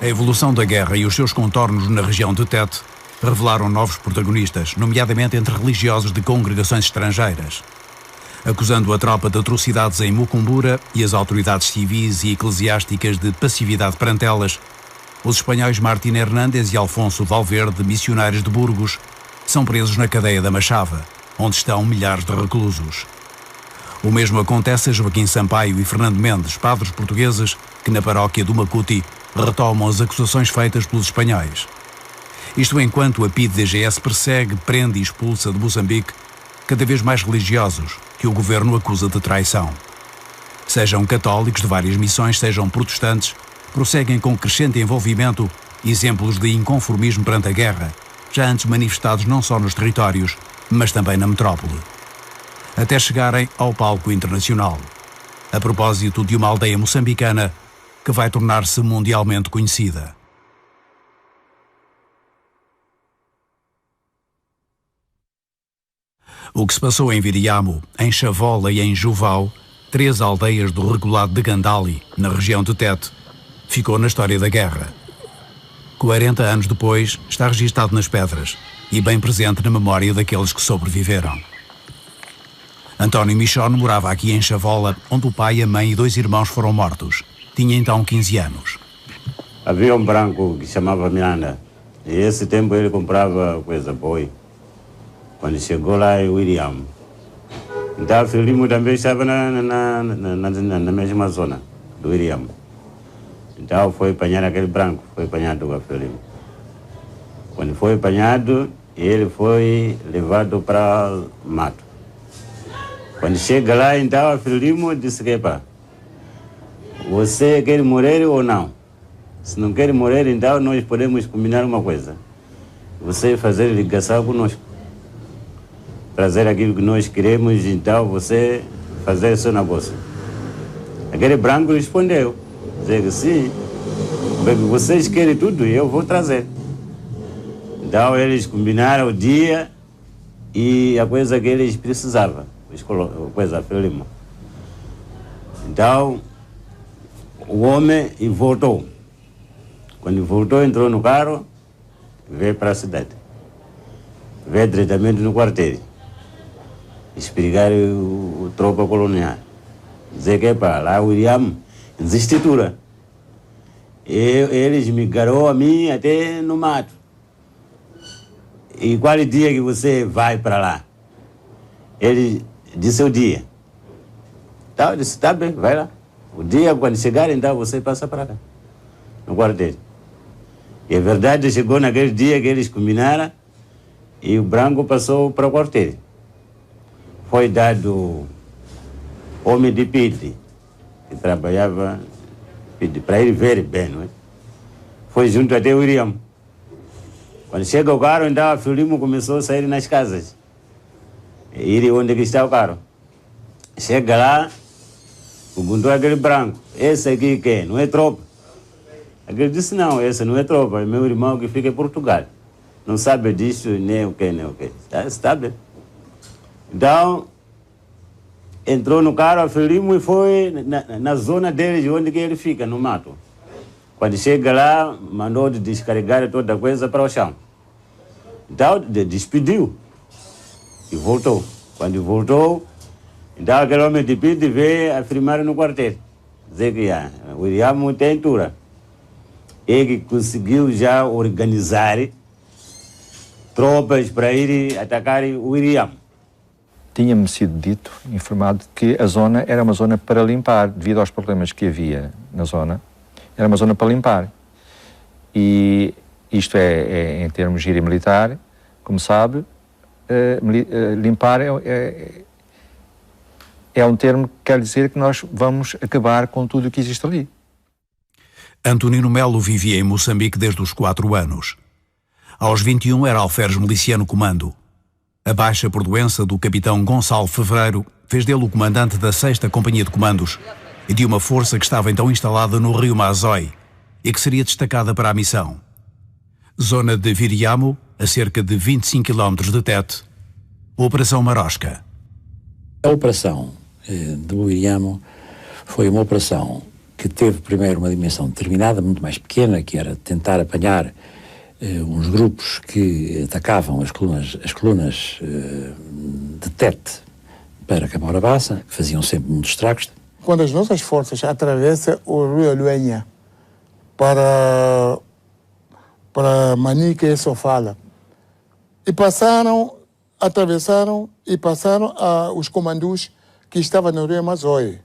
A evolução da guerra e os seus contornos na região de Tete revelaram novos protagonistas, nomeadamente entre religiosos de congregações estrangeiras. Acusando a tropa de atrocidades em Mucumbura e as autoridades civis e eclesiásticas de passividade perante elas, os espanhóis Martín Hernández e Alfonso Valverde, missionários de Burgos, são presos na cadeia da Machava, onde estão milhares de reclusos. O mesmo acontece a Joaquim Sampaio e Fernando Mendes, padres portugueses, que na paróquia do Macuti retomam as acusações feitas pelos espanhóis. Isto enquanto a PIDE-DGS persegue, prende e expulsa de Moçambique cada vez mais religiosos que o governo acusa de traição. Sejam católicos de várias missões, sejam protestantes, prosseguem com crescente envolvimento exemplos de inconformismo perante a guerra, já antes manifestados não só nos territórios, mas também na metrópole, até chegarem ao palco internacional, a propósito de uma aldeia moçambicana que vai tornar-se mundialmente conhecida. O que se passou em Viriamo, em Chavola e em Juvau, 3 aldeias do regulado de Gandali, na região de Tete, ficou na história da guerra. 40 anos depois, está registado nas pedras e bem presente na memória daqueles que sobreviveram. António Michone morava aqui em Chavola, onde o pai, a mãe e 2 irmãos foram mortos. Tinha então 15 anos. Havia um branco que chamava Miranda, e esse tempo ele comprava coisa boa. Quando chegou lá em William, então o Frelimo também estava na mesma zona do William. Então foi apanhar aquele branco, foi apanhado com o Frelimo. Quando foi apanhado, ele foi levado para o mato. Quando chega lá, então o Frelimo disse que, pá, você quer morrer ou não? Se não quer morrer, então nós podemos combinar uma coisa. Você fazer ligação conosco. Trazer aquilo que nós queremos, então você fazer seu negócio. Aquele branco respondeu, dizer que sim, vocês querem tudo e eu vou trazer. Então eles combinaram o dia e a coisa que eles precisavam, a coisa Frelimo. Então o homem voltou. Quando voltou, entrou no carro, veio para a cidade. Veio diretamente no quartel. Explicar o tropa colonial. Dizer que para lá, William, existe tudo. Eles me garou a mim até no mato. E qual é o dia que você vai para lá? Ele disse o dia. Então, eu disse, tá bem, vai lá. O dia, quando chegar, então você passa para cá, no quartel. E é verdade, chegou naquele dia que eles combinaram e o branco passou para o quartel. Foi dado homem de PIDE, que trabalhava para ele ver bem, não é? Foi junto até o William. Quando chega o carro, então o Frelimo começou a sair nas casas. E ir onde que está o carro. Chega lá, perguntou aquele branco, esse aqui quem? Não é tropa? Ele disse, não, esse não é tropa, é meu irmão que fica em Portugal. Não sabe disso, nem o que, nem o que. Está bem. Então, entrou no carro, Frelimo, e foi na zona deles, onde que ele fica, no mato. Quando chega lá, mandou descarregar toda a coisa para o chão. Então, despediu e voltou. Quando voltou, então aquele homem de PIDE veio afirmar no quartel. Dizer que o William tem altura. Ele conseguiu já organizar tropas para ir atacar o William. Tinha-me sido dito, informado, que a zona era uma zona para limpar, devido aos problemas que havia na zona. Era uma zona para limpar. E isto é em termos de gíria militar, como sabe, limpar é um termo que quer dizer que nós vamos acabar com tudo o que existe ali. Antonino Melo vivia em Moçambique desde os 4 anos. Aos 21 era alferes miliciano comando. A baixa por doença do capitão Gonçalo Fevereiro fez dele o comandante da 6ª Companhia de Comandos e de uma força que estava então instalada no rio Mazói e que seria destacada para a missão. Zona de Viriamo, a cerca de 25 km de Tete. Operação Marosca. A operação do Viriamo foi uma operação que teve primeiro uma dimensão determinada, muito mais pequena, que era tentar apanhar uns grupos que atacavam as colunas de Tete para Camarabaça, que faziam sempre muitos estragos. Quando as nossas forças atravessam o rio Luenha para Manica e Sofala, atravessaram os comandos que estavam no rio Amazoe.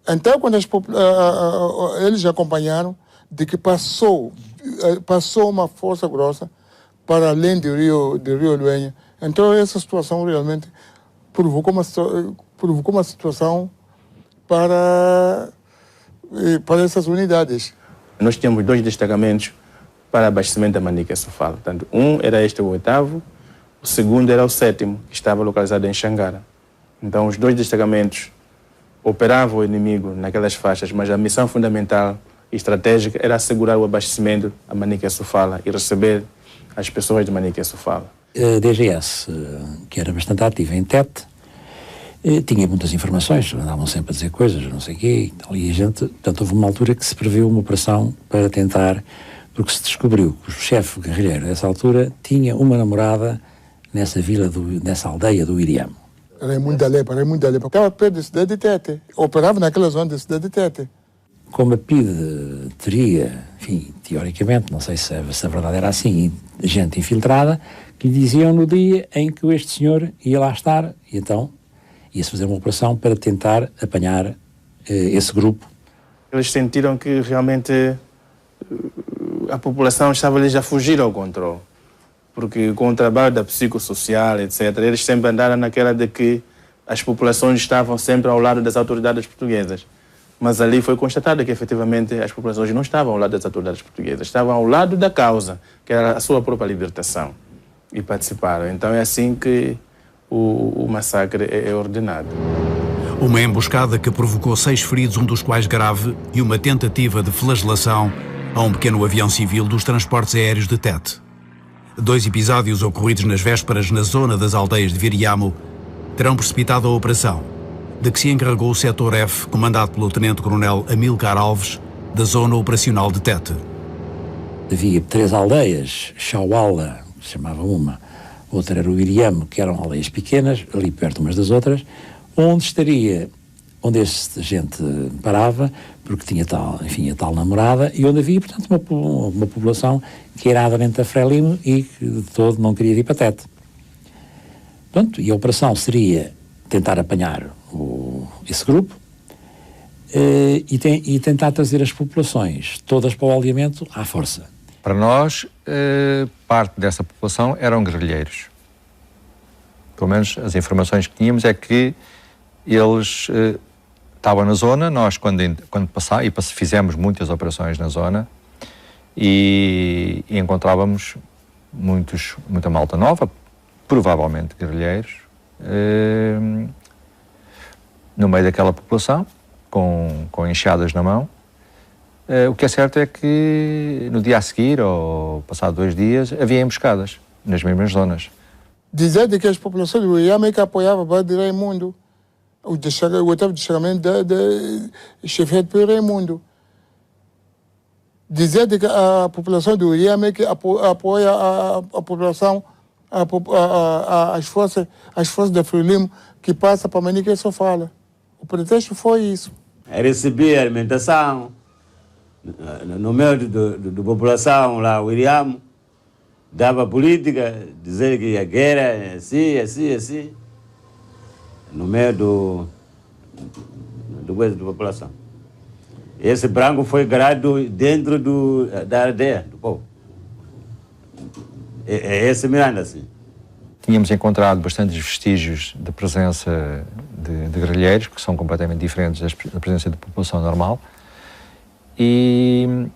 Então, quando eles acompanharam de que passou uma força grossa para além do rio Luenha, então essa situação realmente provocou uma situação para essas unidades. Nós tínhamos 2 destacamentos para abastecimento da Manica e Sofala. Portanto, um era este, o 8º, o segundo era o 7º, que estava localizado em Xangara. Então, os 2 destacamentos operavam o inimigo naquelas faixas, mas a missão fundamental e estratégica era assegurar o abastecimento a Manica e Sofala e receber as pessoas de Manica e Sofala. A DGS, que era bastante ativa em Tete, tinha muitas informações, andavam sempre a dizer coisas, não sei o quê, e a gente, portanto, houve uma altura que se previu uma operação para tentar, porque se descobriu que o chefe guerrilheiro dessa altura tinha uma namorada nessa aldeia do Iriamo. Raimundo da Lepa, estava perto da cidade de Tete, operava naquela zona da cidade de Tete. Como a PIDE teria, enfim, teoricamente, não sei se a verdade era assim, gente infiltrada, que lhe diziam no dia em que este senhor ia lá estar, e então ia-se fazer uma operação para tentar apanhar esse grupo. Eles sentiram que realmente a população estava-lhes a fugir ao controle. Porque com o trabalho da psicossocial, etc., eles sempre andaram naquela de que as populações estavam sempre ao lado das autoridades portuguesas. Mas ali foi constatado que, efetivamente, as populações não estavam ao lado das autoridades portuguesas, estavam ao lado da causa, que era a sua própria libertação, e participaram. Então é assim que o massacre é ordenado. Uma emboscada que provocou 6 feridos, um dos quais grave, e uma tentativa de flagelação a um pequeno avião civil dos transportes aéreos de Tete. 2 episódios ocorridos nas vésperas na zona das aldeias de Viriamo terão precipitado a operação, de que se encarregou o setor F, comandado pelo Tenente-Coronel Amílcar Alves, da Zona Operacional de Tete. Havia 3 aldeias, Chauala, que se chamava uma, outra era o Iriamo, que eram aldeias pequenas, ali perto umas das outras, onde esta gente parava, porque tinha a tal namorada, e onde havia, portanto, uma população que era aderente a Frelimo e que de todo não queria ir para Tete. Pronto, e a operação seria tentar apanhar esse grupo e tentar trazer as populações todas para o aldeamento à força. Para nós, parte dessa população eram guerrilheiros. Pelo menos as informações que tínhamos é que eles estavam na zona. Nós, quando fizemos muitas operações na zona e encontrávamos muita malta nova, provavelmente guerrilheiros, no meio daquela população, com enxadas na mão. O que é certo é que no dia a seguir, ou passado 2 dias, havia emboscadas nas mesmas zonas. Dizer que as populações do Iame que apoiavam o Raimundo, o 8º destacamento chefiado pelo Raimundo. Dizer que a população do Iame que apoia a população, as forças da Frelimo que passa para Manica e Sofala. O pretexto foi isso. Receber alimentação no meio da população lá, o Iriamo, dava política, dizer que a guerra é assim, no meio da população. Esse branco foi criado dentro da aldeia, do povo. É esse Miranda, assim. Tínhamos encontrado bastantes vestígios de presença de guerrilheiros, que são completamente diferentes da presença da população normal. E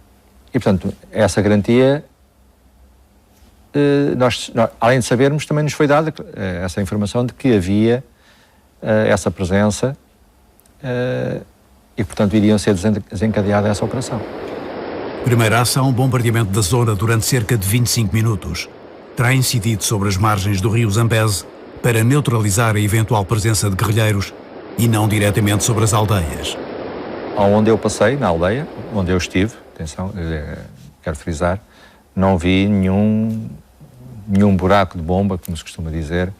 portanto, essa garantia, nós, além de sabermos, também nos foi dada essa informação de que havia essa presença e, portanto, iriam ser desencadeada essa operação. Primeira ação, bombardeamento da zona durante cerca de 25 minutos. Terá incidido sobre as margens do rio Zambeze para neutralizar a eventual presença de guerrilheiros e não diretamente sobre as aldeias. Onde eu passei, na aldeia, onde eu estive, atenção, quero frisar, não vi nenhum buraco de bomba, como se costuma dizer,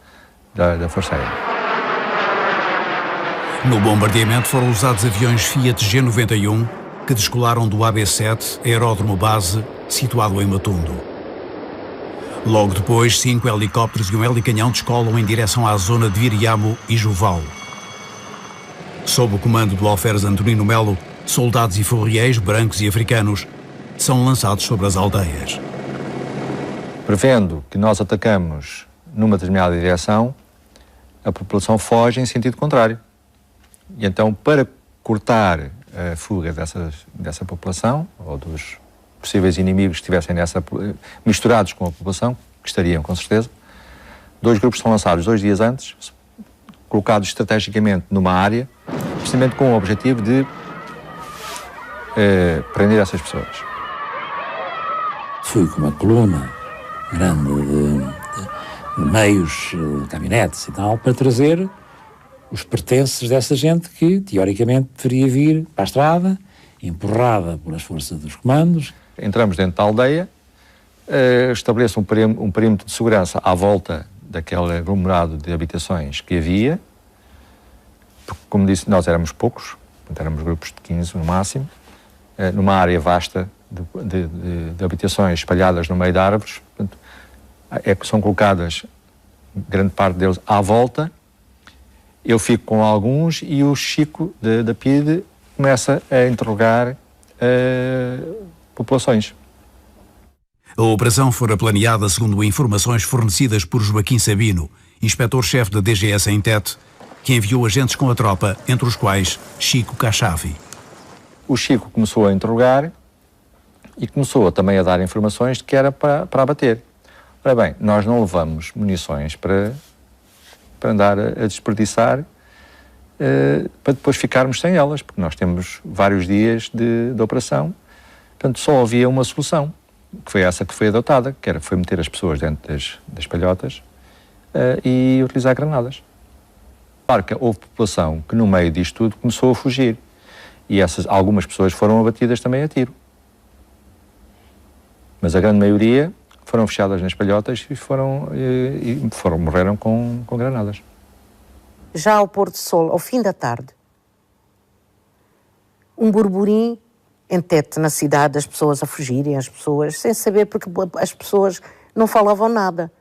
da Força Aérea. No bombardeamento foram usados aviões Fiat G91 que descolaram do AB-7, aeródromo base, situado em Matundo. Logo depois, 5 helicópteros e um helicanhão descolam em direção à zona de Viriamo e Juval. Sob o comando do alferes Antonino Melo, soldados e furriéis, brancos e africanos, são lançados sobre as aldeias. Prevendo que nós atacamos numa determinada direção, a população foge em sentido contrário. E então, para cortar a fuga dessa população, ou dos possíveis inimigos que estivessem misturados com a população, que estariam com certeza, 2 grupos são lançados 2 dias antes, colocados estrategicamente numa área, precisamente com o objetivo de prender essas pessoas. Fui com uma coluna grande de meios, caminhonetes e tal, para trazer os pertences dessa gente que, teoricamente, deveria vir para a estrada, empurrada pelas forças dos comandos. Entramos dentro da aldeia, estabeleço um perímetro de segurança à volta daquele aglomerado de habitações que havia. Porque, como disse, nós éramos poucos, éramos grupos de 15 no máximo, numa área vasta de habitações espalhadas no meio de árvores. Portanto, são colocadas, grande parte deles, à volta. Eu fico com alguns e o Chico da PIDE começa a interrogar populações. A operação fora planeada segundo informações fornecidas por Joaquim Sabino, inspetor-chefe da DGS em Tete, que enviou agentes com a tropa, entre os quais Chico Cachavi. O Chico começou a interrogar e começou também a dar informações de que era para abater. Ora bem, nós não levamos munições para andar a desperdiçar, para depois ficarmos sem elas, porque nós temos vários dias de operação. Portanto, só havia uma solução, que foi essa que foi adotada, que foi meter as pessoas dentro das palhotas e utilizar granadas. Claro que houve população que no meio disto tudo começou a fugir e algumas pessoas foram abatidas também a tiro. Mas a grande maioria foram fechadas nas palhotas e morreram com granadas. Já ao pôr do sol, ao fim da tarde, um burburinho em Tete, na cidade, as pessoas a fugirem, as pessoas, sem saber, porque as pessoas não falavam nada.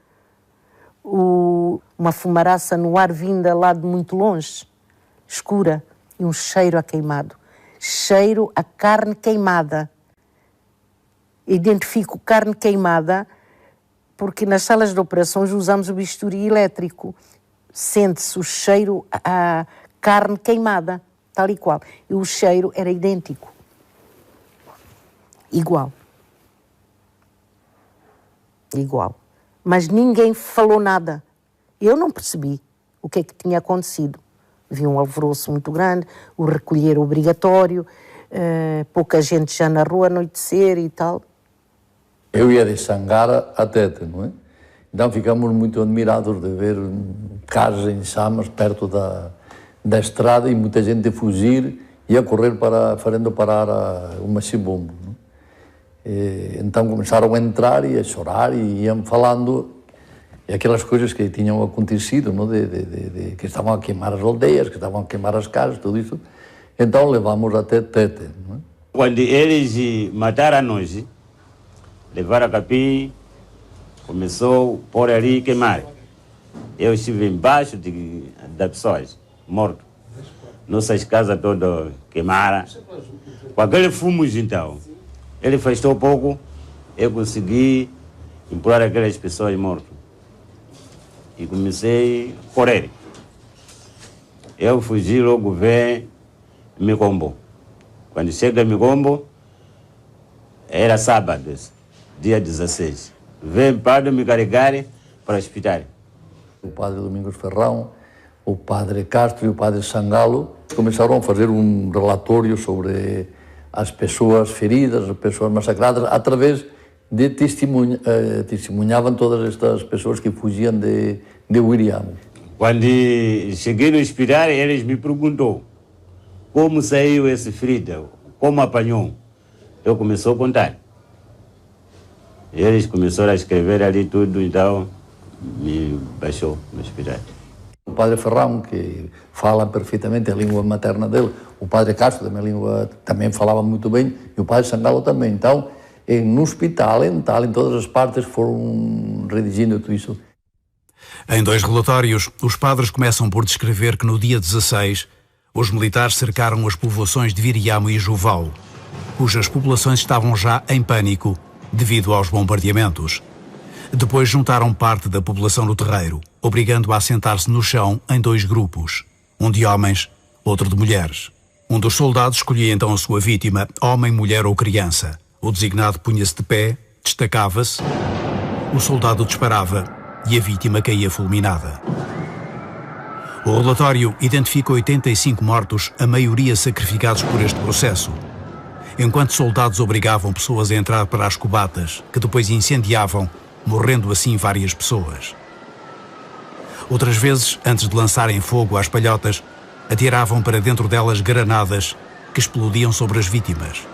Uma fumaraça no ar vinda lá de muito longe, escura, e um cheiro a queimado. Cheiro a carne queimada. Identifico carne queimada porque nas salas de operações usamos o bisturi elétrico. Sente-se o cheiro a carne queimada, tal e qual. E o cheiro era idêntico. Igual. Igual. Mas ninguém falou nada. Eu não percebi o que é que tinha acontecido. Vi um alvoroço muito grande, o recolher obrigatório, pouca gente já na rua, anoitecer e tal. Eu ia de Sangara a Tete, não é? Então ficamos muito admirados de ver casas em chamas perto da estrada e muita gente a fugir e a correr fazendo parar o machibombo. Então começaram a entrar e a chorar e iam falando aquelas coisas que tinham acontecido, não? Que estavam a queimar as aldeias, que estavam a queimar as casas, tudo isso. Então levamos até Tete. Não é? Quando eles mataram nós, levaram a capim, começou a pôr ali e queimar. Eu estive embaixo das pessoas, morto. Nossas casas todas queimaram. Com aquele fumo, então, ele afastou um pouco, eu consegui empurrar aquelas pessoas mortas. E comecei a correr. Eu fugi, logo vem Micombo. Quando chega a Micombo, era sábado, dia 16. Vem para me carregar para o hospital. O padre Domingos Ferrão, o padre Castro e o padre Sangalo começaram a fazer um relatório sobre as pessoas feridas, as pessoas massacradas, através de testemunhavam todas estas pessoas que fugiam de Viriamo. Quando cheguei no hospital, eles me perguntou como saiu esse ferido, como apanhou. Eu comecei a contar. Eles começaram a escrever ali tudo, então me baixou no hospital. O padre Ferrão, que fala perfeitamente a língua materna dele, o padre Castro também falava muito bem, e o padre Sangalo também. Então, no hospital, em todas as partes foram redigindo tudo isso. Em 2 relatórios, os padres começam por descrever que no dia 16, os militares cercaram as povoações de Viriamo e Joval, cujas populações estavam já em pânico devido aos bombardeamentos. Depois juntaram parte da população no terreiro, obrigando-a a sentar-se no chão em 2 grupos, um de homens, outro de mulheres. Um dos soldados escolhia então a sua vítima, homem, mulher ou criança. O designado punha-se de pé, destacava-se, o soldado disparava e a vítima caía fulminada. O relatório identifica 85 mortos, a maioria sacrificados por este processo, enquanto soldados obrigavam pessoas a entrar para as cubatas, que depois incendiavam, morrendo assim várias pessoas. Outras vezes, antes de lançarem fogo às palhotas, atiravam para dentro delas granadas que explodiam sobre as vítimas.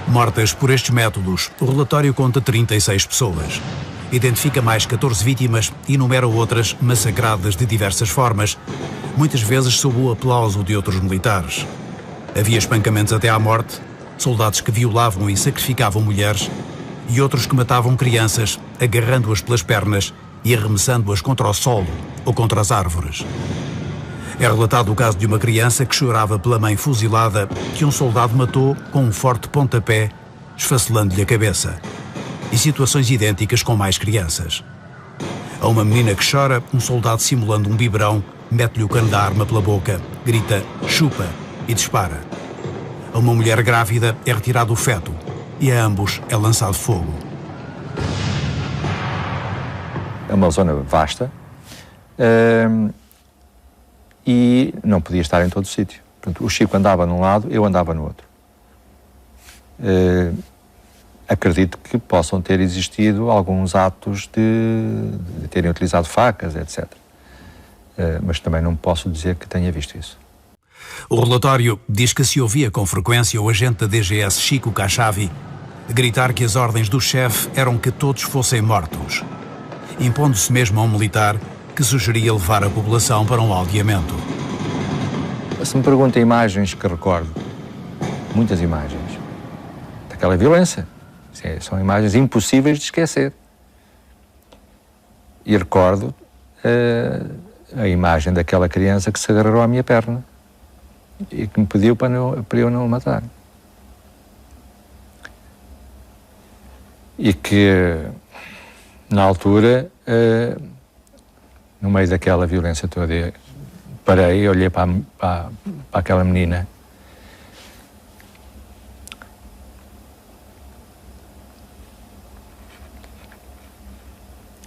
Mortas por estes métodos, o relatório conta 36 pessoas. Identifica mais 14 vítimas e enumera outras massacradas de diversas formas, muitas vezes sob o aplauso de outros militares. Havia espancamentos até à morte, soldados que violavam e sacrificavam mulheres e outros que matavam crianças, agarrando-as pelas pernas e arremessando-as contra o solo ou contra as árvores. É relatado o caso de uma criança que chorava pela mãe fuzilada que um soldado matou com um forte pontapé, esfacelando-lhe a cabeça. E situações idênticas com mais crianças. A uma menina que chora, um soldado simulando um biberão mete-lhe o cano da arma pela boca, grita "chupa" e dispara. A uma mulher grávida é retirado o feto e a ambos é lançado fogo. É uma zona vasta e não podia estar em todo o sítio. Portanto, o Chico andava num lado, eu andava no outro. Acredito que possam ter existido alguns atos de terem utilizado facas, etc. Mas também não posso dizer que tenha visto isso. O relatório diz que se ouvia com frequência o agente da DGS Chico Cachavi gritar que as ordens do chefe eram que todos fossem mortos, impondo-se mesmo a um militar que sugeria levar a população para um aldeamento. Se me pergunta imagens que recordo, muitas imagens, daquela violência, são imagens impossíveis de esquecer. E recordo a imagem daquela criança que se agarrou à minha perna e que me pediu para eu não o matar. E que, na altura, no meio daquela violência toda, parei, olhei para aquela menina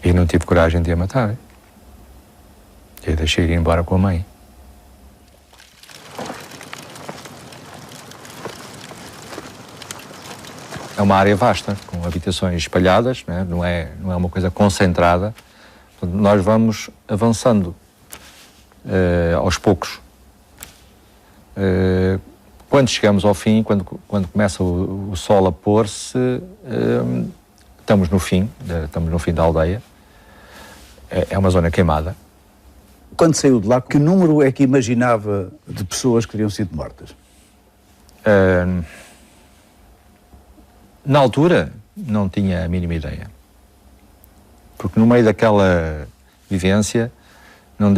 e não tive coragem de a matar. E deixei ir embora com a mãe. É uma área vasta, com habitações espalhadas, né? Não é uma coisa concentrada. Portanto, nós vamos avançando aos poucos. Quando chegamos ao fim, quando começa o sol a pôr-se, estamos no fim da aldeia. É uma zona queimada. Quando saiu de lá, que número é que imaginava de pessoas que teriam sido mortas? Na altura, não tinha a mínima ideia. Porque no meio daquela vivência, não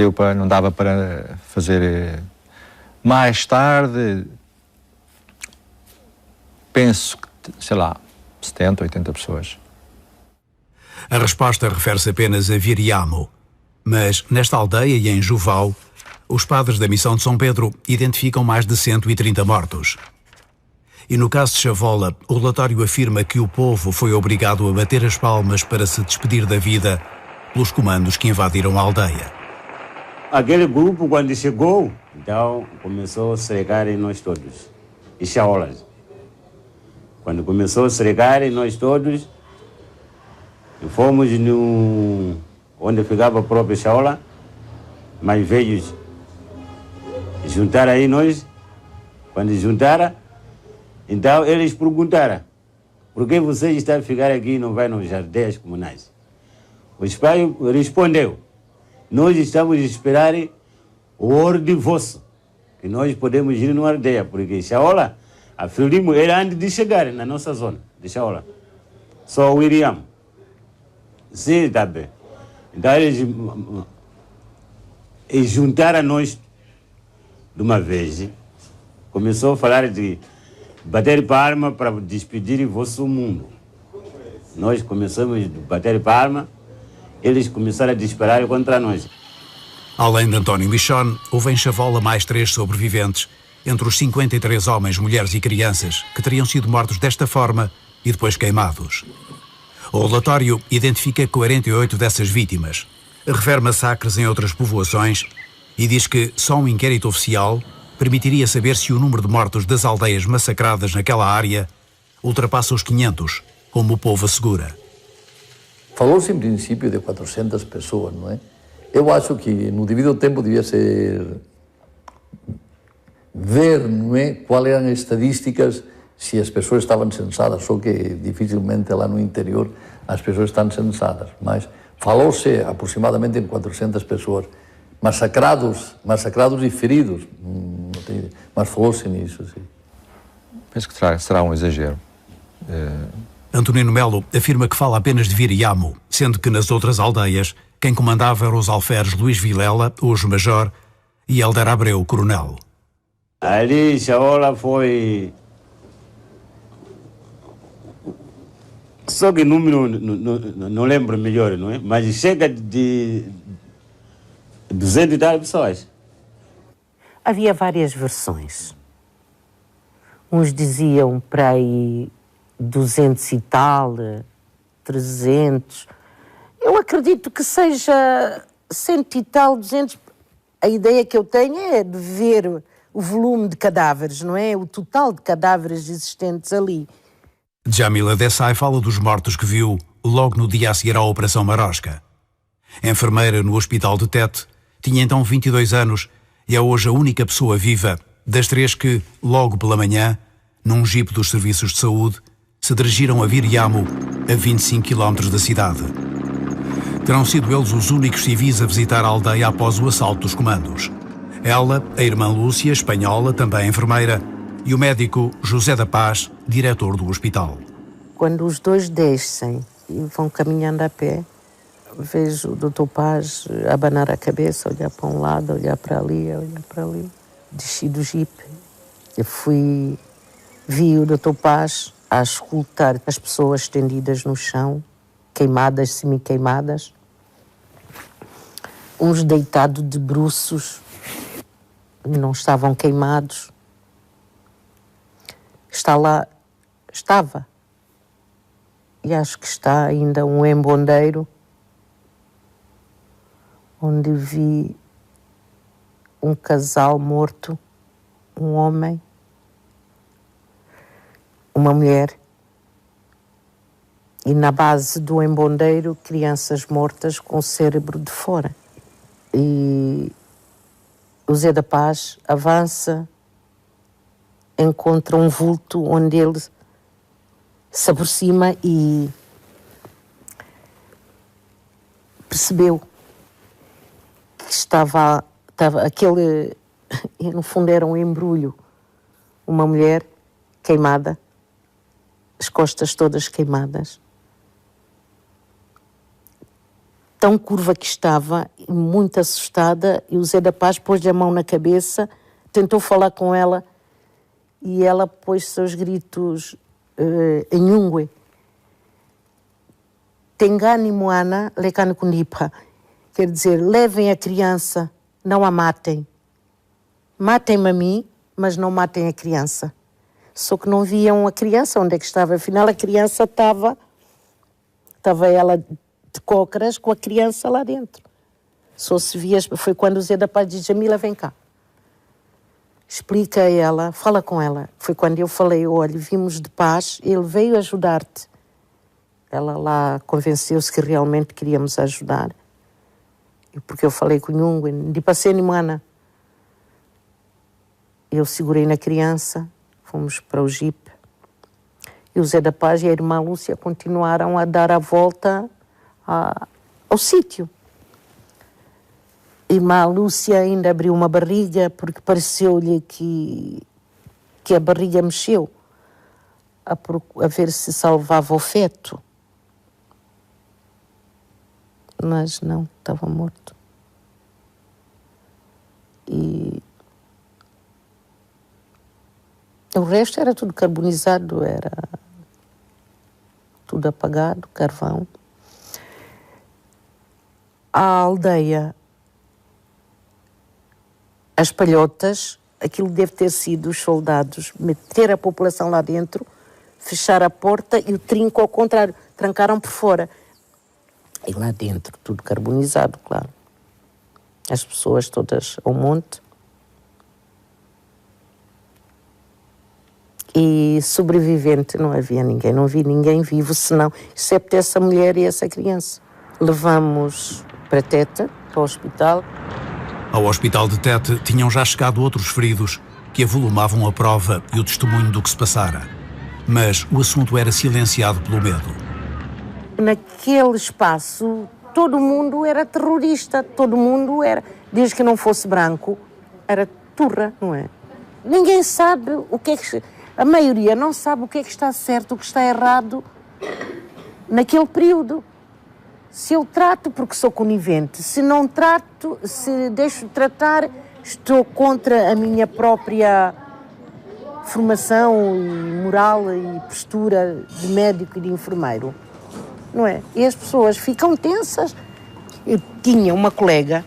dava para fazer. Mais tarde, penso que, 70, 80 pessoas. A resposta refere-se apenas a Viriamo, mas nesta aldeia e em Joval, os padres da Missão de São Pedro identificam mais de 130 mortos. E no caso de Chavola, o relatório afirma que o povo foi obrigado a bater as palmas para se despedir da vida pelos comandos que invadiram a aldeia. Aquele grupo, quando chegou, então começou a cercarem nós todos, e Chaolas. Quando começou a cercarem nós todos, fomos onde ficava a própria Chaola, mais velhos Juntaram aí nós, quando juntaram, então eles perguntaram, por que vocês estão a ficar aqui e não vai nos jardins comunais? O pai respondeu, nós estamos a esperar o ordem vosso, que nós podemos ir numa aldeia, porque Shaola, a Frelimo era antes de chegar na nossa zona, de Shaola. Só o William. Sim, está bem. Então eles juntaram nós de uma vez. Começou a falar de bater palma para despedir o vosso mundo. Nós começamos a bater palma, eles começaram a disparar contra nós. Além de António Michon, houve em Chavola mais 3 sobreviventes, entre os 53 homens, mulheres e crianças, que teriam sido mortos desta forma e depois queimados. O relatório identifica 48 dessas vítimas, refere massacres em outras povoações e diz que só um inquérito oficial permitiria saber se o número de mortos das aldeias massacradas naquela área ultrapassa os 500, como o povo assegura. Falou-se em princípio de 400 pessoas, não é? Eu acho que no devido tempo devia ser ver, não é, quais eram as estatísticas, se as pessoas estavam censadas, só que dificilmente lá no interior as pessoas estão censadas, mas falou-se aproximadamente em 400 pessoas, massacrados e feridos, mas falou-se nisso, sim. Penso que será um exagero. Antonino Melo afirma que fala apenas de Viriamo, sendo que nas outras aldeias quem comandava eram os alferes Luís Vilela, hoje major, e Helder Abreu, coronel. Ali, Shaola foi... Só que número não lembro melhor, não é? Mas chega de 200 e tal pessoas. Havia várias versões. Uns diziam para aí 200 e tal, 300. Eu acredito que seja 100 e tal, 200. A ideia que eu tenho é de ver o volume de cadáveres, não é? O total de cadáveres existentes ali. Jamila Dessai fala dos mortos que viu logo no dia a seguir à Operação Marosca. Enfermeira no Hospital de Tete, tinha então 22 anos e é hoje a única pessoa viva das 3 que, logo pela manhã, num jipe dos serviços de saúde, se dirigiram a Viriamo, a 25 km da cidade. Terão sido eles os únicos civis a visitar a aldeia após o assalto dos comandos. Ela, a irmã Lúcia, espanhola, também enfermeira, e o médico José da Paz, diretor do hospital. Quando os dois descem e vão caminhando a pé, vejo o Dr. Paz abanar a cabeça, olhar para um lado, olhar para ali, olhar para ali. Desci do jipe. Vi o Dr. Paz a escutar as pessoas estendidas no chão, queimadas, semi-queimadas, uns deitados de bruços, não estavam queimados. Estava, e acho que está ainda um embondeiro, onde vi um casal morto, um homem, uma mulher, e na base do embondeiro crianças mortas com o cérebro de fora. E o Zé da Paz avança, encontra um vulto onde ele se aproxima e percebeu que estava aquele, no fundo era um embrulho, uma mulher queimada, as costas todas queimadas, tão curva que estava, muito assustada, e o Zé da Paz pôs-lhe a mão na cabeça, tentou falar com ela, e ela pôs seus gritos em Nhungwe. Tengani moana lekani kundipa. Quer dizer, levem a criança, não a matem. Matem-me a mim, mas não matem a criança. Só que não viam a criança, onde é que estava. Afinal, a criança estava ela de cócoras com a criança lá dentro. Só se via, foi quando o Zé da Paz disse, Jamila, vem cá. Explica a ela, fala com ela. Foi quando eu falei, olha, vimos de paz, ele veio ajudar-te. Ela lá convenceu-se que realmente queríamos ajudar. Porque eu falei com o Nhungwe, de passei mana. Eu segurei na criança, fomos para o jipe. E o Zé da Paz e a irmã Lúcia continuaram a dar a volta ao sítio. A irmã Lúcia ainda abriu uma barriga porque pareceu-lhe que a barriga mexeu a ver se salvava o feto. Mas não, estava morto. E o resto era tudo carbonizado, era tudo apagado, carvão. A aldeia, as palhotas, aquilo deve ter sido os soldados meter a população lá dentro, fechar a porta e o trinco ao contrário, trancaram por fora. E lá dentro, tudo carbonizado, claro. As pessoas todas ao monte. E sobrevivente não havia ninguém, não vi ninguém vivo, senão, excepto essa mulher e essa criança. Levamos para Tete, para o hospital. Ao hospital de Tete tinham já chegado outros feridos que avolumavam a prova e o testemunho do que se passara. Mas o assunto era silenciado pelo medo. Naquele espaço, todo mundo era terrorista, todo mundo era, desde que não fosse branco, era turra, não é? Ninguém sabe o que é que... A maioria não sabe o que é que está certo, o que está errado naquele período. Se eu trato porque sou conivente, se não trato, se deixo de tratar, estou contra a minha própria formação e moral e postura de médico e de enfermeiro. Não é? E as pessoas ficam tensas. Eu tinha uma colega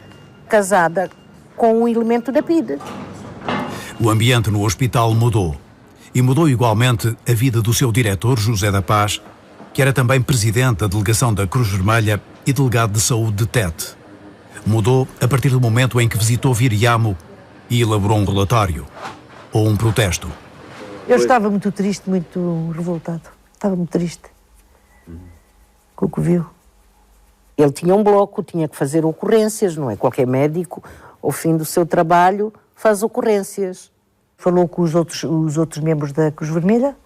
casada com um elemento da PIDE. O ambiente no hospital mudou. E mudou igualmente a vida do seu diretor, José da Paz, que era também presidente da delegação da Cruz Vermelha e delegado de saúde de Tete. Mudou a partir do momento em que visitou Viriamo e elaborou um relatório. Ou um protesto. Eu estava muito triste, muito revoltado. Estava muito triste com o que viu. Ele tinha um bloco, tinha que fazer ocorrências, não é? Qualquer médico, ao fim do seu trabalho, faz ocorrências. Falou com os outros membros da Cruz Vermelha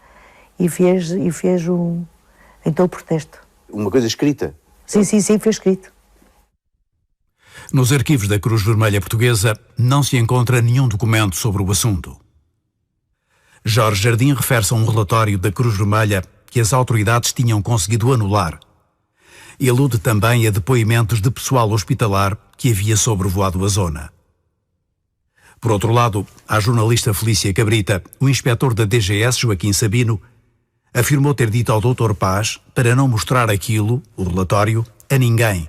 e fez então o protesto. Uma coisa escrita? Sim, fez escrito. Nos arquivos da Cruz Vermelha Portuguesa não se encontra nenhum documento sobre o assunto. Jorge Jardim refere-se a um relatório da Cruz Vermelha que as autoridades tinham conseguido anular. E alude também a depoimentos de pessoal hospitalar que havia sobrevoado a zona. Por outro lado, a jornalista Felícia Cabrita, o inspetor da DGS, Joaquim Sabino, afirmou ter dito ao Dr. Paz para não mostrar aquilo, o relatório, a ninguém,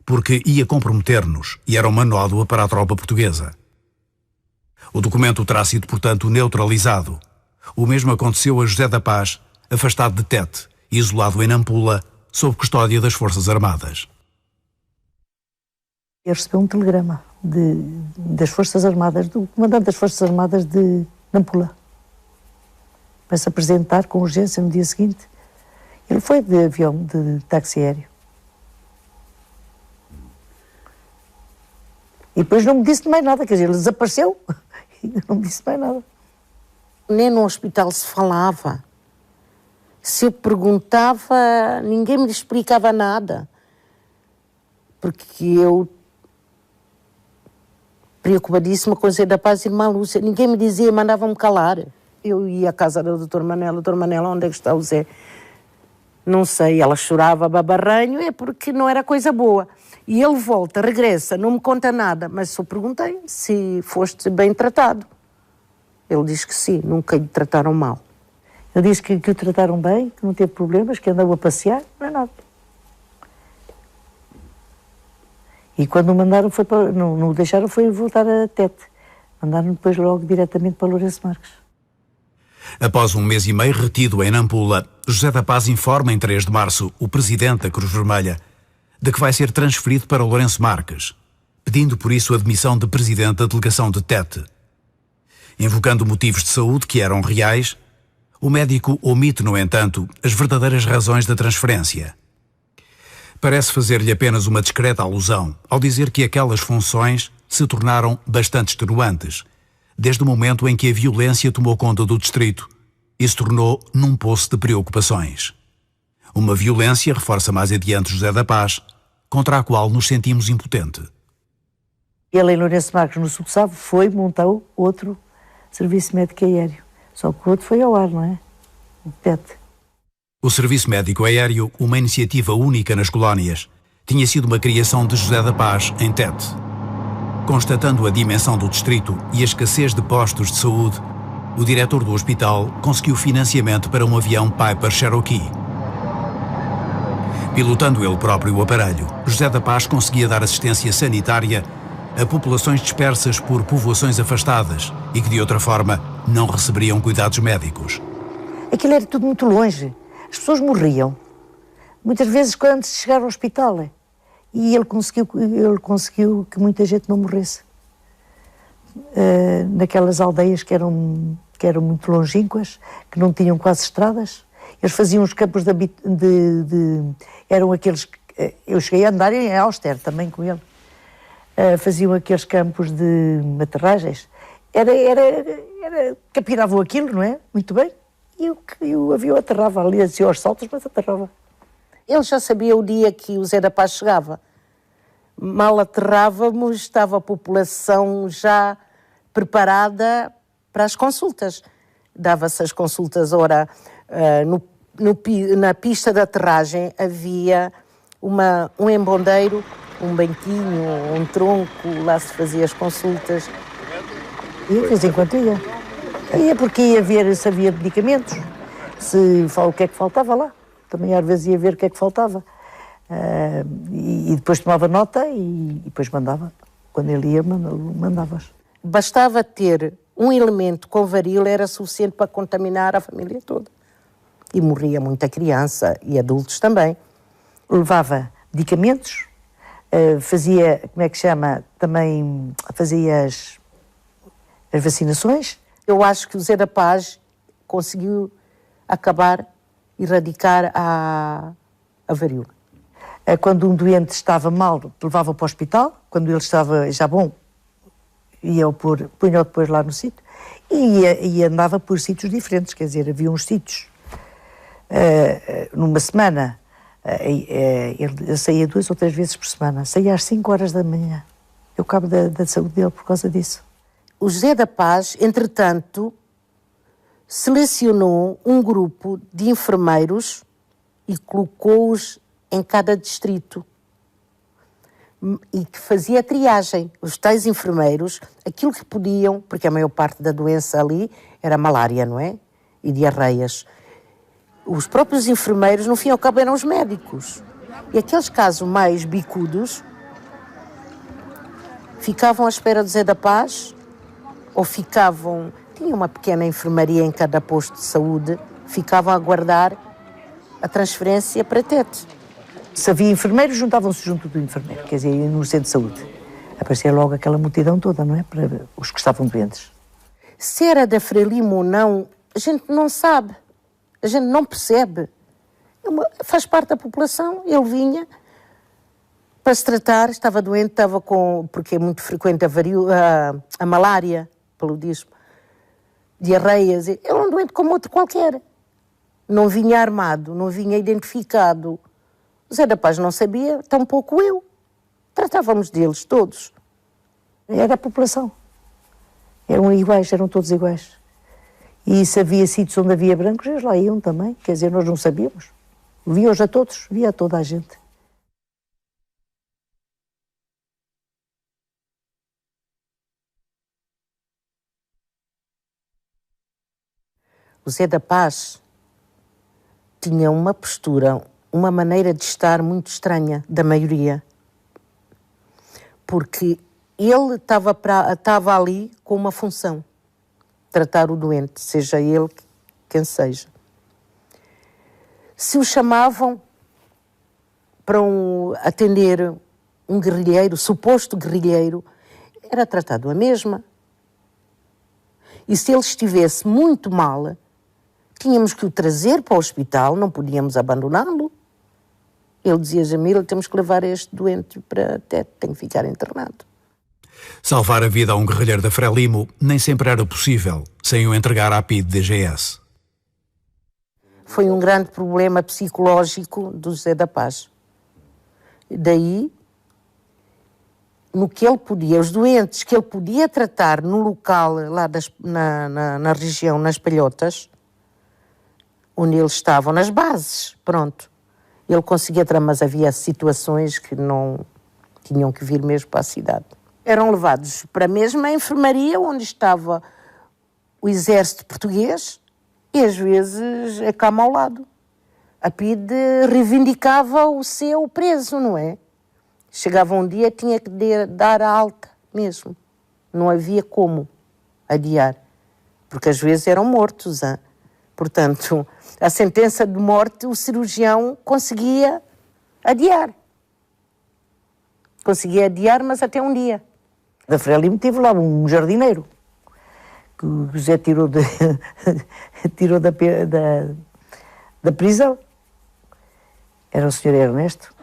porque ia comprometer-nos e era uma nódoa para a tropa portuguesa. O documento terá sido, portanto, neutralizado. O mesmo aconteceu a José da Paz, afastado de Tete, isolado em Nampula, sob custódia das Forças Armadas. Ele recebeu um telegrama das Forças Armadas, do comandante das Forças Armadas de Nampula, para se apresentar com urgência no dia seguinte. Ele foi de avião, de táxi aéreo. E depois não me disse mais nada, quer dizer, ele desapareceu e não me disse mais nada. Nem no hospital se falava. Se eu perguntava, ninguém me explicava nada. Porque eu, preocupadíssima com o Zé da Paz e a irmã Lúcia, ninguém me dizia, mandavam-me calar. Eu ia à casa do Dr. Manela, Dr. Manela, onde é que está o Zé? Não sei, ela chorava babarranho, é porque não era coisa boa. E ele volta, regressa, não me conta nada, mas só perguntei se foste bem tratado. Ele diz que sim, nunca lhe trataram mal. Ele disse que o trataram bem, que não teve problemas, que andava a passear, não é nada. E quando o mandaram, não o deixaram, foi voltar a Tete. Mandaram depois logo diretamente para Lourenço Marques. Após um mês e meio retido em Nampula, José da Paz informa em 3 de março o presidente da Cruz Vermelha de que vai ser transferido para Lourenço Marques, pedindo por isso a demissão de presidente da delegação de Tete. Invocando motivos de saúde que eram reais, o médico omite, no entanto, as verdadeiras razões da transferência. Parece fazer-lhe apenas uma discreta alusão ao dizer que aquelas funções se tornaram bastante extenuantes, desde o momento em que a violência tomou conta do distrito e se tornou num poço de preocupações. Uma violência, reforça mais adiante José da Paz, contra a qual nos sentimos impotente. Ele, em Lourenço Marques, no Subsabo, montou outro serviço médico aéreo. Só que o outro foi ao ar, não é? O TET. O Serviço Médico Aéreo, uma iniciativa única nas colónias, tinha sido uma criação de José da Paz, em Tete. Constatando a dimensão do distrito e a escassez de postos de saúde, o diretor do hospital conseguiu financiamento para um avião Piper Cherokee. Pilotando ele próprio o aparelho, José da Paz conseguia dar assistência sanitária a populações dispersas por povoações afastadas e que, de outra forma, não receberiam cuidados médicos. Aquilo era tudo muito longe. As pessoas morriam. Muitas vezes antes de chegar ao hospital. E ele conseguiu que muita gente não morresse. Naquelas aldeias que eram muito longínquas, que não tinham quase estradas. Eles faziam os campos eram aqueles... Eu cheguei a andar em Auster também com ele. Faziam aqueles campos de aterragens. Capiravam aquilo, não é? Muito bem. E o avião aterrava ali, assim aos saltos, mas aterrava. Ele já sabia o dia que o Zé da Paz chegava. Mal aterrávamos, estava a população já preparada para as consultas. Dava-se as consultas, ora, na pista de aterragem havia um embondeiro, um banquinho, um tronco, lá se fazia as consultas. E de vez em quando ia. Ia porque ia ver se havia medicamentos, o que é que faltava lá. Também às vezes ia ver o que é que faltava. E depois tomava nota e depois mandava. Quando ele ia, mandava-as. Bastava ter um elemento com varíola, era suficiente para contaminar a família toda. E morria muita criança e adultos também. Levava medicamentos, fazia, como é que chama, também fazia as vacinações. Eu acho que o Zé da Paz conseguiu erradicar a varíola. Quando um doente estava mal, levava para o hospital. Quando ele estava já bom, punha-o depois lá no sítio. E andava por sítios diferentes, quer dizer, havia uns sítios. Numa semana, ele saía 2 ou 3 vezes por semana. Saía às 5 horas da manhã. Eu cabo da saúde dele por causa disso. O José da Paz, entretanto, selecionou um grupo de enfermeiros e colocou-os em cada distrito. E que fazia a triagem. Os tais enfermeiros, aquilo que podiam, porque a maior parte da doença ali era malária, não é? E diarreias. Os próprios enfermeiros, no fim e ao cabo, eram os médicos. E aqueles casos mais bicudos ficavam à espera do Zé da Paz, ou tinha uma pequena enfermaria em cada posto de saúde, ficavam a aguardar a transferência para Tete. Se havia enfermeiros, juntavam-se junto do enfermeiro, quer dizer, no centro de saúde. Aparecia logo aquela multidão toda, não é? Para os que estavam doentes. Se era da Frelimo ou não, a gente não sabe, a gente não percebe. Faz parte da população, ele vinha para se tratar, estava doente, porque é muito frequente a malária, paludismo, diarreias. Ele é um doente como outro qualquer. Não vinha armado, não vinha identificado. O Zé da Paz não sabia, tampouco eu. Tratávamos deles todos. Era a população. Eram iguais, eram todos iguais. E se havia sítios onde havia brancos, eles lá iam também. Quer dizer, nós não sabíamos. Via-os a todos, via a toda a gente. O Zé da Paz tinha uma postura, uma maneira de estar muito estranha da maioria. Porque ele estava ali com uma função, tratar o doente, seja ele quem seja. Se o chamavam para atender um guerrilheiro, suposto guerrilheiro, era tratado a mesma. E se ele estivesse muito mal, tínhamos que o trazer para o hospital, não podíamos abandoná-lo. Ele dizia: Jamil, temos que levar este doente para Tete, tem que ficar internado. Salvar a vida a um guerrilheiro da Frelimo nem sempre era possível sem o entregar à PIDE-DGS. Foi um grande problema psicológico do José da Paz. Daí, no que ele podia, os doentes que ele podia tratar no local, lá na região, nas Palhotas, onde eles estavam, nas bases, pronto. Ele conseguia tratar, mas havia situações que não tinham que vir mesmo para a cidade. Eram levados para a mesma enfermaria onde estava o exército português e às vezes a cama ao lado. A PIDE reivindicava o seu preso, não é? Chegava um dia, tinha que dar a alta mesmo. Não havia como adiar, porque às vezes eram mortos. Hein? Portanto, a sentença de morte o cirurgião conseguia adiar. Conseguia adiar, mas até um dia. Da Frelimo teve lá um jardineiro que o José tirou da prisão. Era o Sr. Ernesto.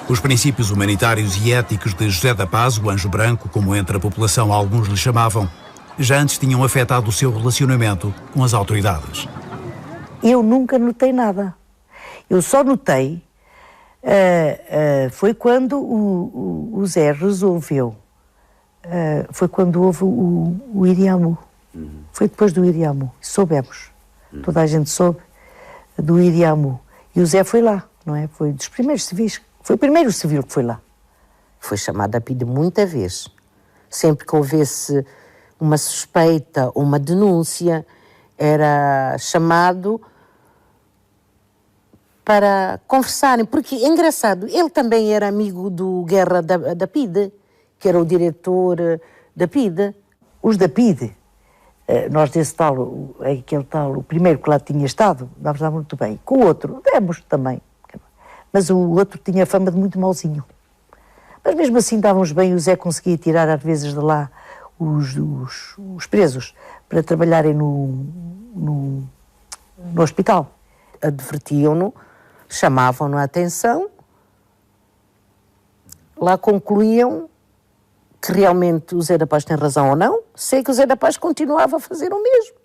Os princípios humanitários e éticos de José da Paz, o anjo branco, como entre a população alguns lhe chamavam, já antes tinham afetado o seu relacionamento com as autoridades. Eu nunca notei nada. Eu só notei, foi quando o Zé resolveu, foi quando houve o Iriamu. Foi depois do Iriamu, soubemos. Toda a gente soube do Iriamu. E o Zé foi lá, não é? Foi dos primeiros civis. Foi o primeiro civil que foi lá. Foi chamado a PIDE muita vez. Sempre que houvesse uma suspeita ou uma denúncia, era chamado para conversarem. Porque é engraçado, ele também era amigo do Guerra da PIDE, que era o diretor da PIDE. Os da PIDE, nós desse tal, aquele tal, o primeiro que lá tinha estado, dávamos lá muito bem. Com o outro, demos também. Mas o outro tinha fama de muito mauzinho. Mas mesmo assim dávamos bem, o Zé conseguia tirar às vezes de lá os presos para trabalharem no hospital. Advertiam-no, chamavam-no a atenção, lá concluíam que realmente o Zé da Paz tem razão ou não. Sei que o Zé da Paz continuava a fazer o mesmo,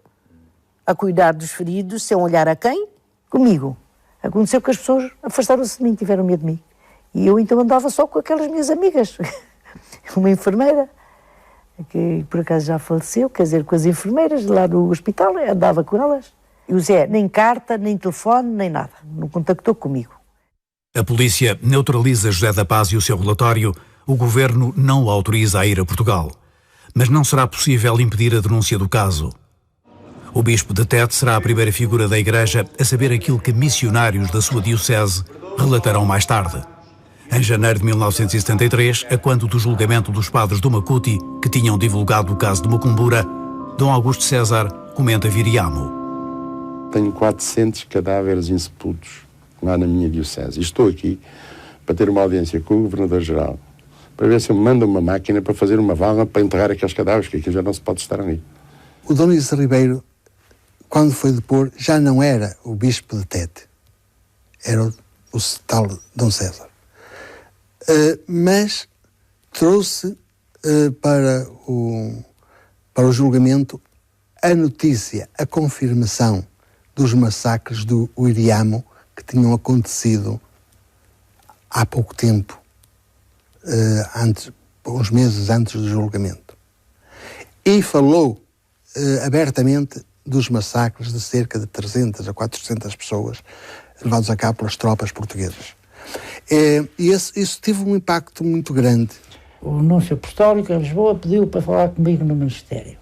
a cuidar dos feridos, sem olhar a quem. Comigo. Aconteceu que as pessoas afastaram-se de mim, tiveram medo de mim. E eu então andava só com aquelas minhas amigas. Uma enfermeira, que por acaso já faleceu, quer dizer, com as enfermeiras lá no hospital, andava com elas. E o Zé, nem carta, nem telefone, nem nada. Não contactou comigo. A polícia neutraliza José da Paz e o seu relatório. O governo não o autoriza a ir a Portugal. Mas não será possível impedir a denúncia do caso. O bispo de Tete será a primeira figura da Igreja a saber aquilo que missionários da sua diocese relatarão mais tarde. Em janeiro de 1973, a quando do julgamento dos padres do Macuti, que tinham divulgado o caso de Mucumbura, Dom Augusto César comenta Viriamo. Tenho 400 cadáveres insepultos lá na minha diocese. E estou aqui para ter uma audiência com o Governador-Geral, para ver se me manda uma máquina para fazer uma vala para enterrar aqueles cadáveres, que aqui já não se pode estar ali. O Dom Luís Ribeiro, quando foi depor, já não era o bispo de Tete, era o tal Dom César. Mas trouxe para o julgamento a notícia, a confirmação dos massacres do Iriamo que tinham acontecido há pouco tempo, uns meses antes do julgamento. E falou abertamente dos massacres de cerca de 300 a 400 pessoas levados a cabo pelas tropas portuguesas. E isso teve um impacto muito grande. O anúncio apostólico em Lisboa pediu para falar comigo no Ministério,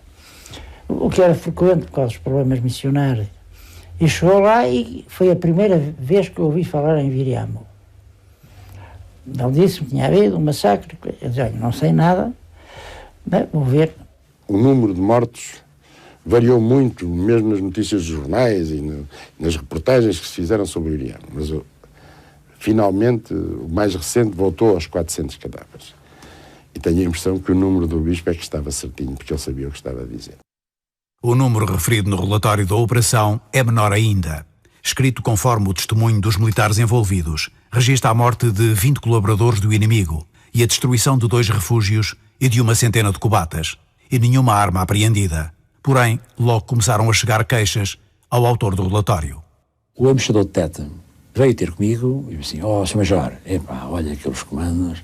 o que era frequente por causa dos problemas missionários. E chegou lá e foi a primeira vez que eu ouvi falar em Viriamo. Ele disse-me que tinha havido um massacre. Eu disse, olha, não sei nada, bem, vou ver. O número de mortos variou muito, mesmo nas notícias dos jornais e nas reportagens que se fizeram sobre o Iriamo. Mas finalmente, o mais recente voltou aos 400 cadáveres. E tenho a impressão que o número do bispo é que estava certinho, porque ele sabia o que estava a dizer. O número referido no relatório da operação é menor ainda. Escrito conforme o testemunho dos militares envolvidos, registra a morte de 20 colaboradores do inimigo e a destruição de 2 refúgios e de uma centena de cubatas, e nenhuma arma apreendida. Porém, logo começaram a chegar queixas ao autor do relatório. O embaixador de Tete veio ter comigo e disse assim: Sr. Major, olha aqueles comandos,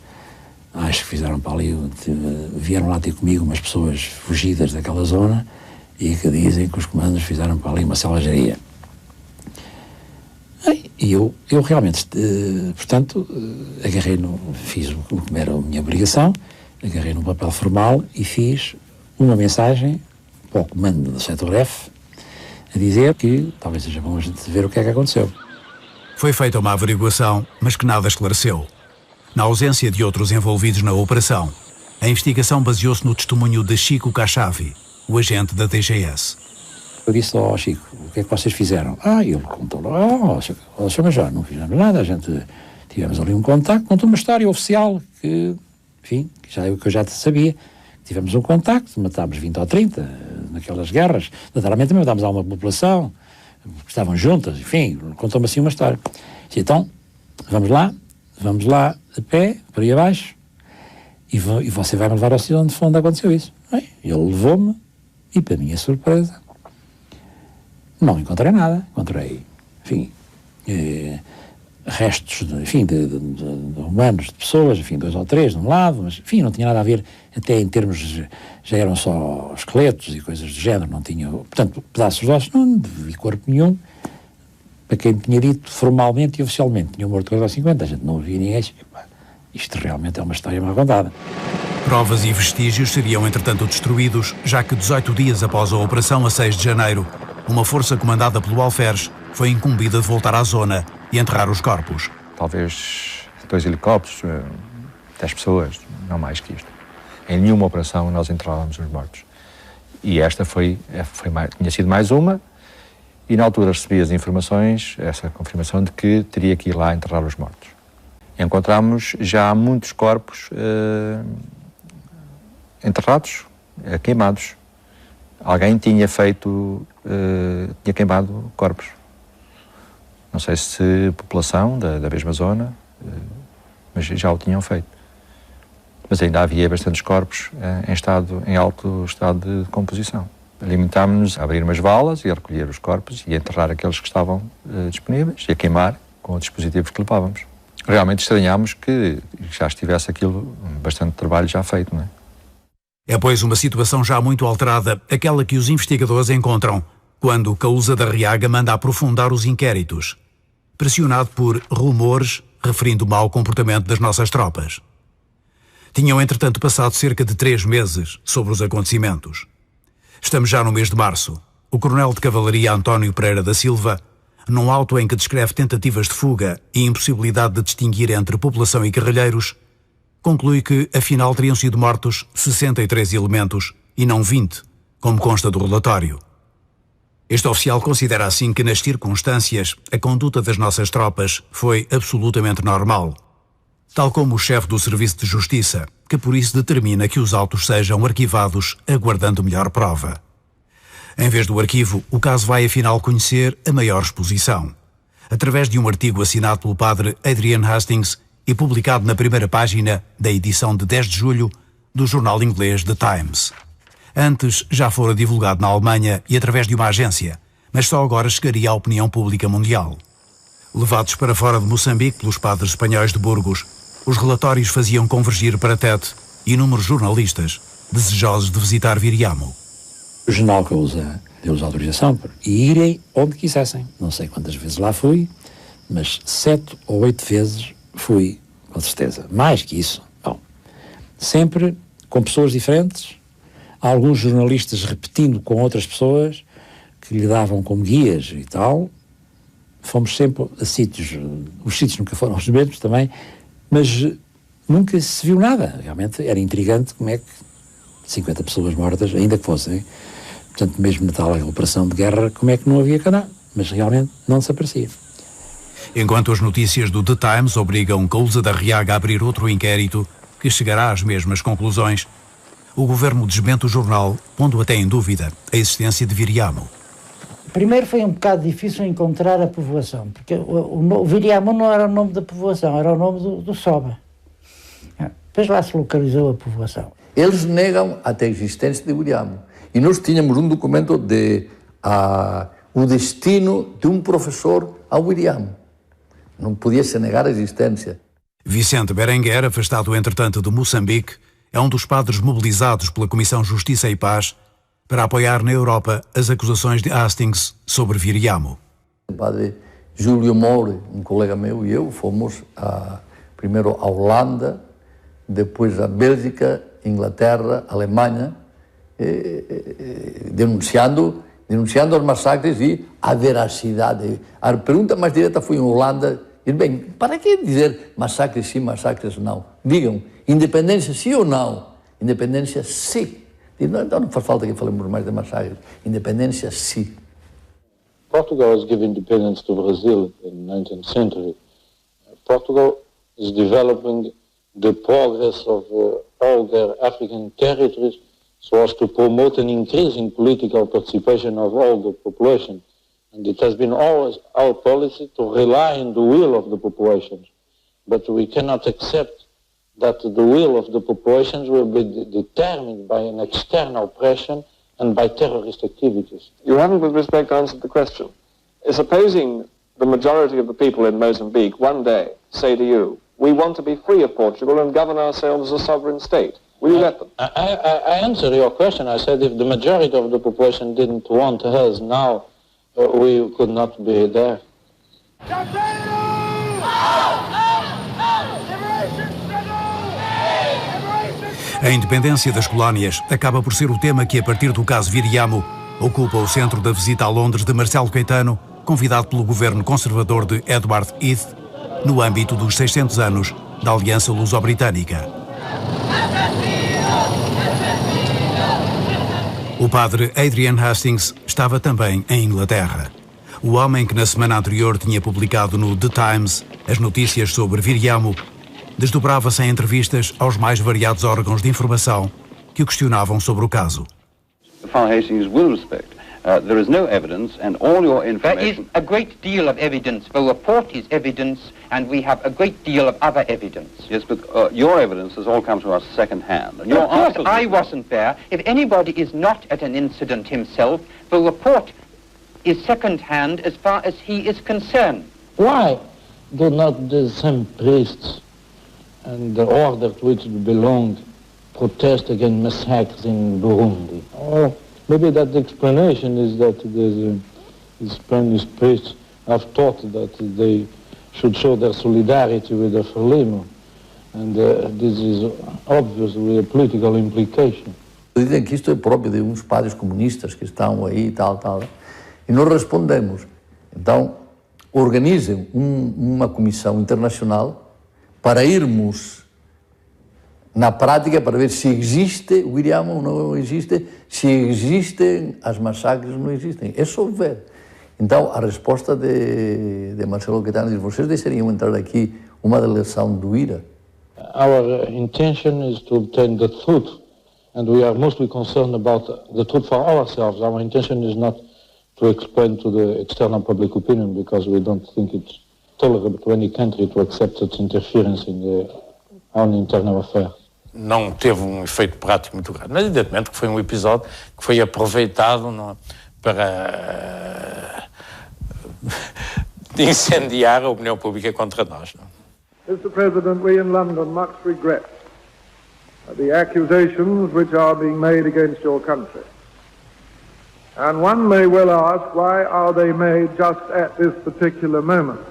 acho que fizeram para ali, vieram lá ter comigo umas pessoas fugidas daquela zona e que dizem que os comandos fizeram para ali uma selvageria. E eu realmente, portanto, fiz o que era a minha obrigação, agarrei num papel formal e fiz uma mensagem para o comando do setor F a dizer que talvez seja bom a gente ver o que é que aconteceu. Foi feita uma averiguação, mas que nada esclareceu. Na ausência de outros envolvidos na operação, a investigação baseou-se no testemunho de Chico Cachavi, o agente da DGS. Eu disse ao Chico: o que é que vocês fizeram? Ele contou lá: Sr. Major, não fizemos nada, a gente tivemos ali um contacto, contou uma história oficial que, enfim, que eu já sabia. Tivemos um contacto, matámos 20 ou 30 naquelas guerras, naturalmente também matámos alguma população, que estavam juntas, enfim, contou-me assim uma história. Disse: então, vamos lá a pé, por aí abaixo, e você vai-me levar ao sítio onde aconteceu isso. Ele levou-me e, para minha surpresa, não encontrei nada. Encontrei, enfim, restos, de humanos, de pessoas, enfim, 2 ou 3 de um lado, mas, enfim, não tinha nada a ver, até em termos, já eram só esqueletos e coisas do género, não tinha, portanto, pedaços de ossos, não vi corpo nenhum. Para quem tinha dito formalmente e oficialmente, tinha morto coisa aos 50, a gente não ouvia ninguém. Isto realmente é uma história mal contada. Provas e vestígios seriam, entretanto, destruídos, já que 18 dias após a operação, a 6 de janeiro, uma força comandada pelo Alferes foi incumbida de voltar à zona e enterrar os corpos. Talvez 2 helicópteros, 10 pessoas, não mais que isto. Em nenhuma operação nós enterrávamos os mortos. E esta tinha sido mais uma, e na altura recebi as informações, essa confirmação de que teria que ir lá enterrar os mortos. Encontramos já muitos corpos enterrados, queimados. Alguém tinha tinha queimado corpos. Não sei se população da mesma zona, mas já o tinham feito. Mas ainda havia bastantes corpos em alto estado de decomposição. Limitámos-nos a abrir umas valas e a recolher os corpos e a enterrar aqueles que estavam disponíveis e a queimar com os dispositivos que levávamos. Realmente estranhámos que já estivesse aquilo, bastante trabalho já feito, não é? É, pois, uma situação já muito alterada, aquela que os investigadores encontram quando Caúza da Riaga manda aprofundar os inquéritos, pressionado por rumores referindo o mau comportamento das nossas tropas. Tinham, entretanto, passado cerca de 3 meses sobre os acontecimentos. Estamos já no mês de março. O coronel de cavalaria António Pereira da Silva, num auto em que descreve tentativas de fuga e impossibilidade de distinguir entre população e guerrilheiros, conclui que, afinal, teriam sido mortos 63 elementos e não 20, como consta do relatório. Este oficial considera assim que, nas circunstâncias, a conduta das nossas tropas foi absolutamente normal, tal como o chefe do Serviço de Justiça, que por isso determina que os autos sejam arquivados, aguardando melhor prova. Em vez do arquivo, o caso vai afinal conhecer a maior exposição, através de um artigo assinado pelo padre Adrian Hastings e publicado na primeira página da edição de 10 de julho do jornal inglês The Times. Antes já fora divulgado na Alemanha e através de uma agência, mas só agora chegaria à opinião pública mundial. Levados para fora de Moçambique pelos padres espanhóis de Burgos, os relatórios faziam convergir para Tete inúmeros jornalistas desejosos de visitar Viriamo. O general Caúza deu-lhes autorização para irem onde quisessem. Não sei quantas vezes lá fui, mas 7 ou 8 vezes fui, com certeza. Mais que isso. Bom, sempre com pessoas diferentes, alguns jornalistas repetindo com outras pessoas que lhe davam como guias e tal. Fomos sempre a sítios, os sítios nunca foram os mesmos também, mas nunca se viu nada. Realmente era intrigante como é que 50 pessoas mortas, ainda que fossem, portanto, mesmo na tal operação de guerra, como é que não havia cadáver? Mas realmente não se aparecia. Enquanto as notícias do The Times obrigam Caúza da Riaga a abrir outro inquérito que chegará às mesmas conclusões, o governo desmente o jornal, pondo até em dúvida a existência de Viriamo. Primeiro foi um bocado difícil encontrar a povoação, porque o Viriamo não era o nome da povoação, era o nome do Soba. Depois lá se localizou a povoação. Eles negam até a existência de William. E nós tínhamos um documento de o destino de um professor a William. Não podia se negar a existência. Vicente Berenguer, afastado entretanto de Moçambique, é um dos padres mobilizados pela Comissão Justiça e Paz para apoiar na Europa as acusações de Hastings sobre Viriamo. O padre Júlio Moure, um colega meu e eu, fomos primeiro à Holanda, depois à Bélgica, Inglaterra, Alemanha, denunciando os massacres e a veracidade. A pergunta mais direta foi em Holanda, e bem, para que dizer massacres sim, massacres não? Digam, independência sim ou não? Independência sim. Então não faz falta que falemos mais de massacres. Independência sim. Portugal was given independence to Brazil in the 19th century. Portugal is developing the progress of all their African territories so as to promote an increasing political participation of all the population. And it has been always our policy to rely on the will of the populations. But we cannot accept that the will of the populations will be determined by an external pressure and by terrorist activities. You haven't, with respect, answered the question. Supposing the majority of the people in Mozambique one day say to you, we want to be free of Portugal and govern ourselves as a sovereign state, will you let them? I answer your question. I said if the majority of the population didn't want us now, we could not be there. A independência das colónias acaba por ser o tema que, a partir do caso Viriamo, ocupa o centro da visita a Londres de Marcelo Caetano, convidado pelo governo conservador de Edward Heath, no âmbito dos 600 anos da Aliança Luso-Britânica. O padre Adrian Hastings estava também em Inglaterra. O homem que na semana anterior tinha publicado no The Times as notícias sobre Viriamo desdobrava-se em entrevistas aos mais variados órgãos de informação que o questionavam sobre o caso. Hastings will respect. There is no evidence and all your information... There is a great deal of evidence. The report is evidence and we have a great deal of other evidence. Yes, but your evidence has all come to us second hand. And of course, I wasn't there. If anybody is not at an incident himself, the report is second hand as far as he is concerned. Why do not the same priests and the order to which they belonged protest against massacres in Burundi? Or maybe that the explanation is that the Spanish priests have thought that they should show their solidarity with the Frelimo, and this is obviously a political implication. Dizem que isto é próprio de uns padres comunistas que estão aí e tal. E nós respondemos, então, organizem uma comissão internacional para irmos na prática para ver se existe o Viriamo ou não existe, se existem as massacres ou não existem. É só ver. Então, a resposta de Marcelo Caetano diz, vocês deixariam entrar aqui uma delegação do IRA? Our intention is to obtain the truth, and we are mostly concerned about the truth for ourselves. Our intention is not to explain to the external public opinion, because we don't think it's tolerable to any country to accept such interference in their own internal affairs. Não teve um efeito prático muito grande, mas evidentemente que foi um episódio que foi aproveitado para incendiar a opinião pública contra nós. Mr. President, we in London much regret the accusations which are being made against your country. And one may well ask, why are they made just at this particular moment?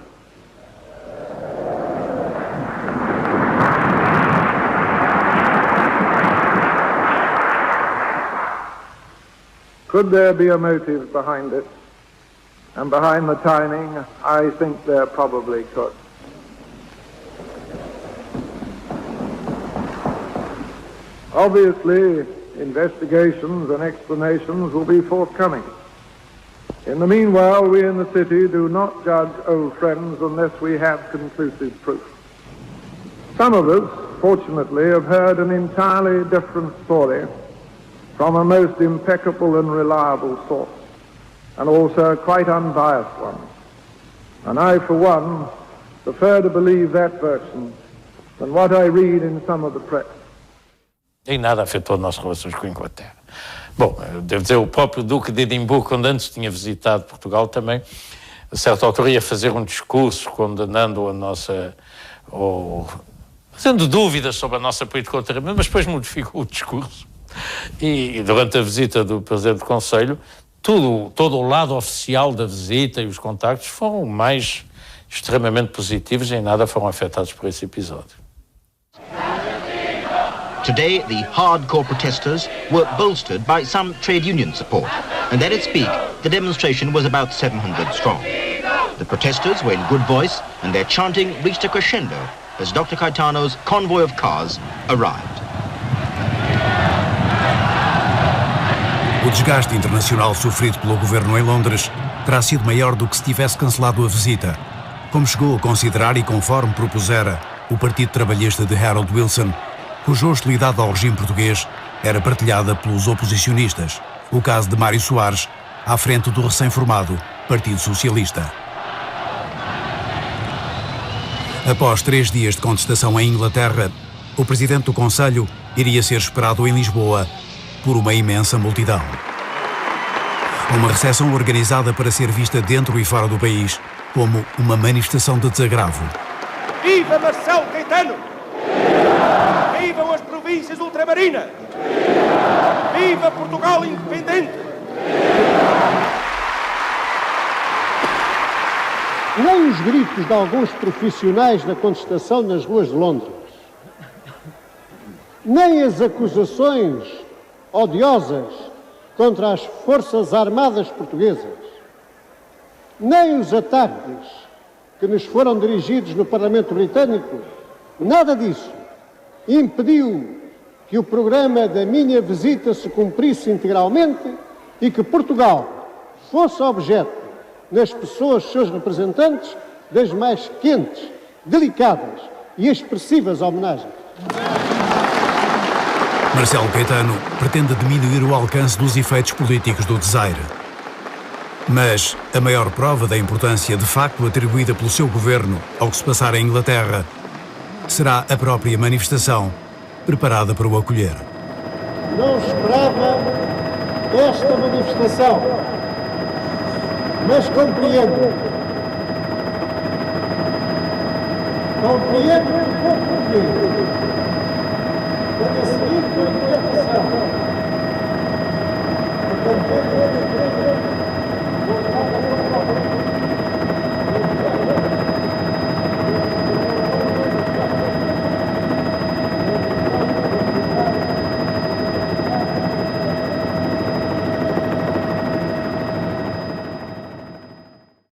Could there be a motive behind it? And behind the timing, I think there probably could. Obviously, investigations and explanations will be forthcoming. In the meanwhile, we in the city do not judge old friends unless we have conclusive proof. Some of us, fortunately, have heard an entirely different story from a most impeccable and reliable source, and also a quite unbiased one. And I, for one, prefer to believe that version than what I read in some of the press. Em nada afetou as nossas relações com a Inglaterra. Bom, devo dizer, o próprio Duque de Edimburgo, quando antes tinha visitado Portugal também, a certa altura ia fazer um discurso condenando a nossa... fazendo dúvidas sobre a nossa política ultramar, mas depois modificou o discurso. E durante a visita do Presidente do Conselho, todo o lado oficial da visita e os contactos foram mais extremamente positivos e em nada foram afetados por esse episódio. Today, the hardcore protesters were bolstered by some trade union support, and at its peak, the demonstration was about 700 strong. The protesters were in good voice, and their chanting reached a crescendo as Dr. Caetano's convoy of cars arrived. O desgaste internacional sofrido pelo governo em Londres terá sido maior do que se tivesse cancelado a visita, como chegou a considerar e conforme propusera o Partido Trabalhista de Harold Wilson, cuja hostilidade ao regime português era partilhada pelos oposicionistas, o caso de Mário Soares, à frente do recém-formado Partido Socialista. Após 3 dias de contestação em Inglaterra, o presidente do Conselho iria ser esperado em Lisboa por uma imensa multidão. Uma recepção organizada para ser vista dentro e fora do país como uma manifestação de desagravo. Viva Marcelo Caetano! Vivam as províncias ultramarinas! Viva Portugal independente! Nem os gritos de alguns profissionais da contestação nas ruas de Londres, nem as acusações odiosas contra as Forças Armadas Portuguesas, nem os ataques que nos foram dirigidos no Parlamento Britânico, nada disso impediu que o programa da minha visita se cumprisse integralmente e que Portugal fosse objeto, nas pessoas dos seus representantes, das mais quentes, delicadas e expressivas homenagens. Marcelo Caetano pretende diminuir o alcance dos efeitos políticos do desaire. Mas a maior prova da importância de facto atribuída pelo seu governo ao que se passar em Inglaterra será a própria manifestação preparada para o acolher. Não esperava esta manifestação, mas compreendo que o povo português